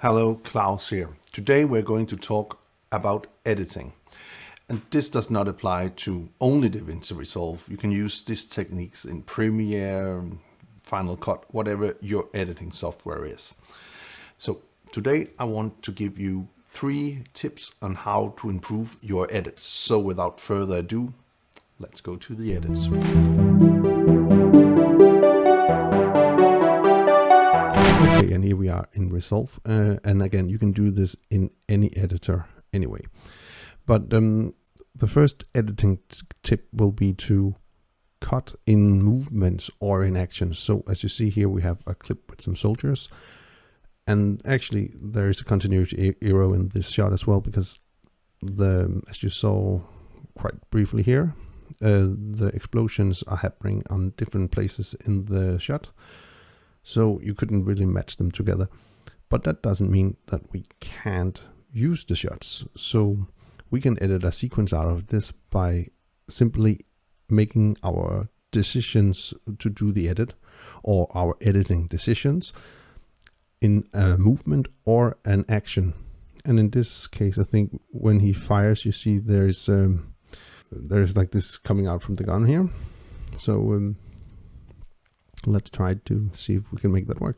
Hello, Klaus here. Today we're going to talk about editing. And this does not apply to only Davinci Resolve. You can use these techniques in Premiere, Final Cut, whatever your editing software is. So today I want to give you 3 tips on how to improve your edits. So without further ado, let's go to the edits. Okay, and here we are in Resolve. And again, you can do this in any editor anyway. But the first editing tip will be to cut in movements or in actions. So as you see here, we have a clip with some soldiers. And actually, there is a continuity error in this shot as well, because as you saw quite briefly here, the explosions are happening on different places in the shot. So you couldn't really match them together. But that doesn't mean that we can't use the shots. So we can edit a sequence out of this by simply making our decisions to do the edit, or our editing decisions, in a movement or an action. And in this case, I think when he fires, you see there's like this coming out from the gun here. So let's try to see if we can make that work.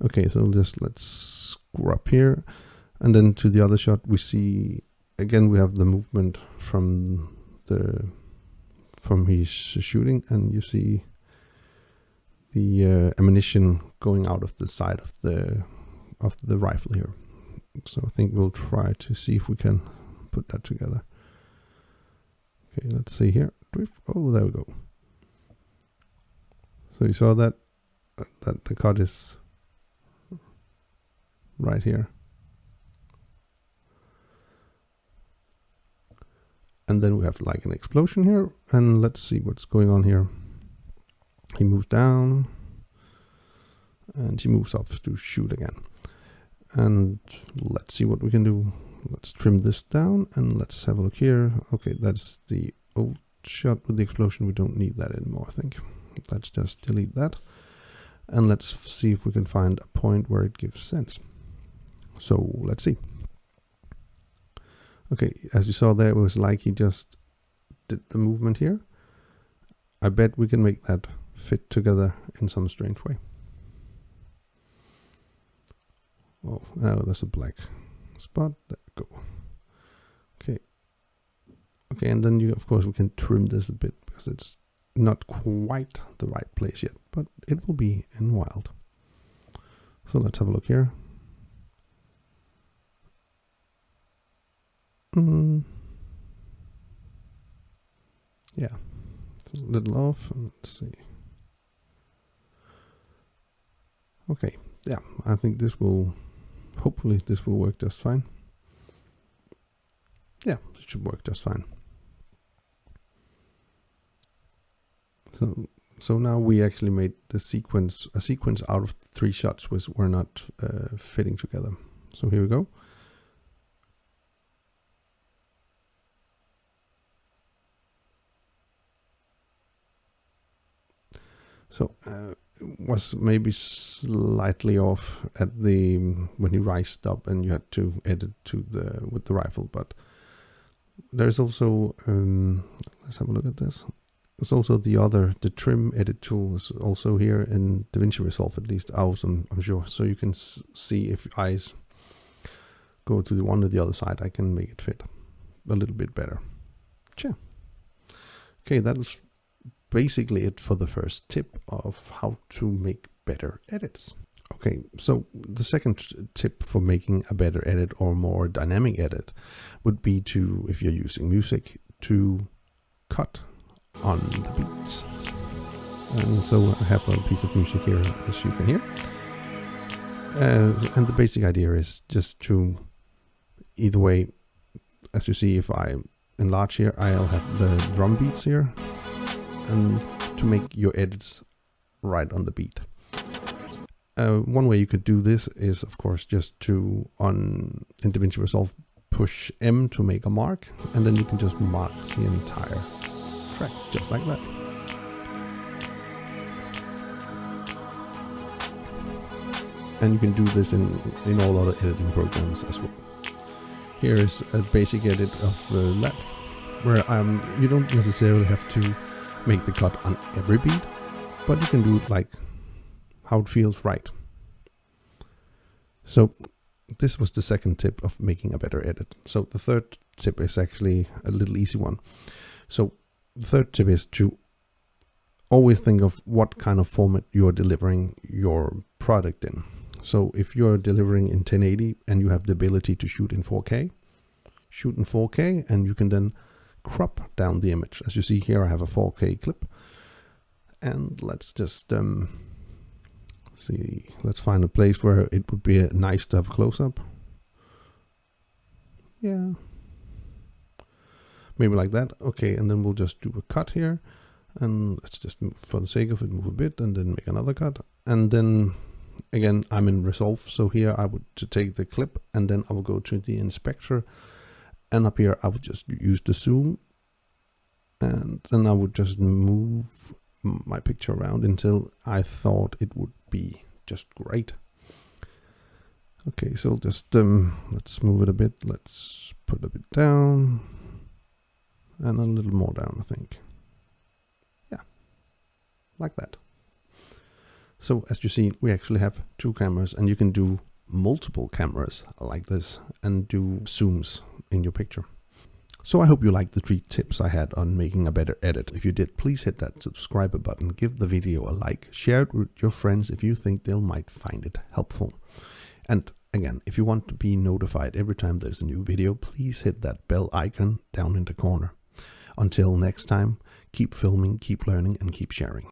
Okay, so let's screw up here, and then to the other shot we see again we have the movement from his shooting, and you see the ammunition going out of the side of the rifle here. So I think we'll try to see if we can put that together. Okay, let's see here. Oh, there we go. So you saw that the cut is right here. And then we have like an explosion here, and let's see what's going on here. He moves down and he moves up to shoot again. And let's see what we can do. Let's trim this down and let's have a look here. Okay, that's the old shot with the explosion. We don't need that anymore, I think. Let's just delete that. And let's see if we can find a point where it gives sense. So let's see. Okay, as you saw there, it was like he just did the movement here. I bet we can make that fit together in some strange way. Oh, no, that's a black spot. There we go. Okay. Okay, and then of course we can trim this a bit because it's not quite the right place yet, but it will be in wild. So let's have a look here. Yeah, it's a little off. Let's see. Okay, yeah, I think hopefully this will work just fine. Yeah, it should work just fine. So now we actually made a sequence out of 3 shots which were not fitting together. So here we go. So was maybe slightly off at when he rised up and you had to edit with the rifle, but there's also let's have a look at this. There's also the trim edit tool is also here in Davinci Resolve, at least I'm sure. So you can see if eyes go to the one or the other side, I can make it fit a little bit better. Sure. Okay, that is basically it for the first tip of how to make better edits. Okay, so the second tip for making a better edit or more dynamic edit would be to, if you're using music, to cut on the beats. And so I have a piece of music here, as you can hear. And the basic idea is just to, either way, as you see, if I enlarge here, I'll have the drum beats here, and to make your edits right on the beat. One way you could do this is, of course, just to, in Davinci Resolve, push M to make a mark, and then you can just mark the entire track, just like that. And you can do this in all other editing programs as well. Here is a basic edit of that, where you don't necessarily have to make the cut on every beat, but you can do it like how it feels right. So this was the second tip of making a better edit. So the third tip is actually a little easy one. So the third tip is to always think of what kind of format you are delivering your product in. So if you're delivering in 1080 and you have the ability to shoot in 4K, shoot in 4K, and you can then crop down the image. As you see here, I have a 4K clip. And let's just see, let's find a place where it would be nice to have a close-up. Yeah, maybe like that. Okay, and then we'll just do a cut here. And let's just move, for the sake of it, move a bit and then make another cut. And then again, I'm in Resolve, so here I would take the clip and then I will go to the inspector, and up here I would just use the zoom, and then I would just move my picture around until I thought it would be just great. Okay, so just let's move it a bit. Let's put a bit down and a little more down, I think. Yeah, like that. So as you see, we actually have two cameras, and you can do multiple cameras like this and do zooms in your picture. So I hope you liked the 3 tips I had on making a better edit. If you did, please hit that subscribe button, give the video a like, share it with your friends if you think they might find it helpful. And again, if you want to be notified every time there's a new video, please hit that bell icon down in the corner. Until next time, keep filming, keep learning, and keep sharing.